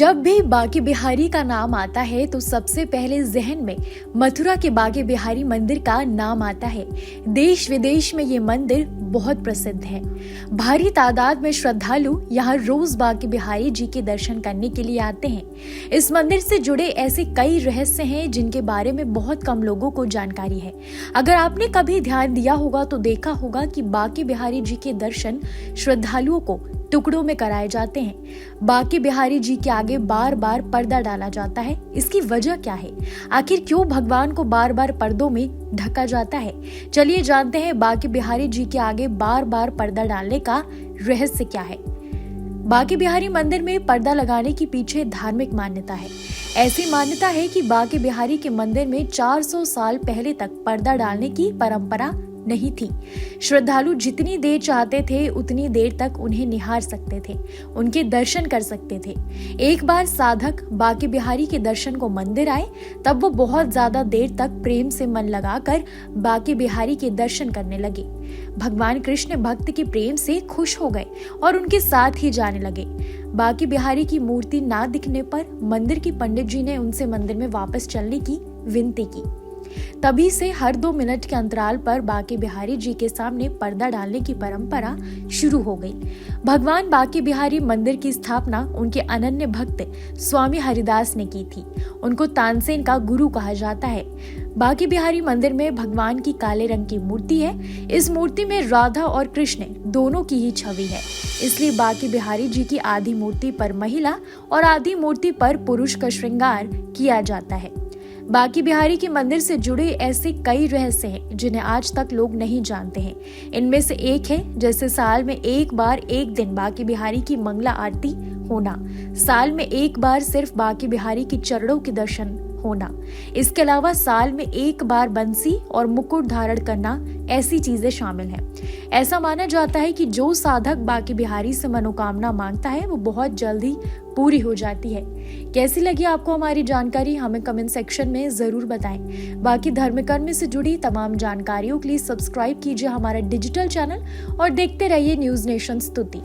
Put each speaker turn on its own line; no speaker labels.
जब भी बांके बिहारी का नाम आता है तो सबसे पहले जहन में मथुरा के बांके बिहारी मंदिर का नाम आता है। देश विदेश में ये मंदिर बहुत प्रसिद्ध है। भारी तादाद में श्रद्धालु यहाँ रोज बांके बिहारी जी के दर्शन करने के लिए आते हैं। इस मंदिर से जुड़े ऐसे कई रहस्य हैं जिनके बारे में बहुत कम लोगों को जानकारी है। अगर आपने कभी ध्यान दिया होगा तो देखा होगा कि बांके बिहारी जी के दर्शन श्रद्धालुओं को टुकड़ों में कराए जाते हैं। बांके बिहारी जी के आगे बार बार पर्दा डाला जाता है। इसकी वजह क्या है? आखिर क्यों भगवान को बार बार पर्दों में ढका जाता है? चलिए जानते हैं बांके बिहारी जी के आगे बार बार पर्दा डालने का रहस्य क्या है। बांके बिहारी मंदिर में पर्दा लगाने के पीछे धार्मिक मान्यता है। ऐसी मान्यता है कि बांके बिहारी के मंदिर में 400 साल पहले तक पर्दा डालने की परंपरा नहीं थी। श्रद्धालु जितनी देर चाहते थे उतनी देर तक उन्हें निहार सकते थे, उनके दर्शन कर सकते थे। एक बार साधक बांके बिहारी के दर्शन को मंदिर आए, तब वो बहुत ज्यादा देर तक प्रेम से मन लगाकर बांके बिहारी के दर्शन करने लगे। भगवान कृष्ण भक्त के प्रेम से खुश हो गए और उनके साथ ही जाने लगे। बांके बिहारी की मूर्ति ना दिखने पर मंदिर के पंडित जी ने उनसे मंदिर में वापस चलने की विनती की। तभी से हर 2 मिनट के अंतराल पर बांके बिहारी जी के सामने पर्दा डालने की परंपरा शुरू हो गई। भगवान बांके बिहारी मंदिर की स्थापना उनके अनन्य भक्त स्वामी हरिदास ने की थी। उनको तानसेन का गुरु कहा जाता है। बांके बिहारी मंदिर में भगवान की काले रंग की मूर्ति है। इस मूर्ति में राधा और कृष्ण दोनों की ही छवि है। इसलिए बांके बिहारी जी की आधी मूर्ति पर महिला और आधी मूर्ति पर पुरुष का श्रृंगार किया जाता है। बांके बिहारी के मंदिर से जुड़े ऐसे कई रहस्य हैं जिन्हें आज तक लोग नहीं जानते हैं। इनमें से एक है जैसे साल में एक बार एक दिन बांके बिहारी की मंगला आरती होना, साल में एक बार सिर्फ बांके बिहारी की चरणों के दर्शन होना। इसके अलावा साल में एक बार बंसी और मुकुट धारण करना, ऐसी चीजें शामिल हैं। ऐसा माना जाता है कि जो साधक बांके बिहारी से मनोकामना मांगता है वो बहुत जल्दी पूरी हो जाती है। कैसी लगी आपको हमारी जानकारी? हमें कमेंट सेक्शन में जरूर बताएं। बाकी धर्म कर्म से जुड़ी तमाम जानकारियों के लिए सब्सक्राइब कीजिए हमारा डिजिटल चैनल और देखते रहिए न्यूज नेशन स्तुति।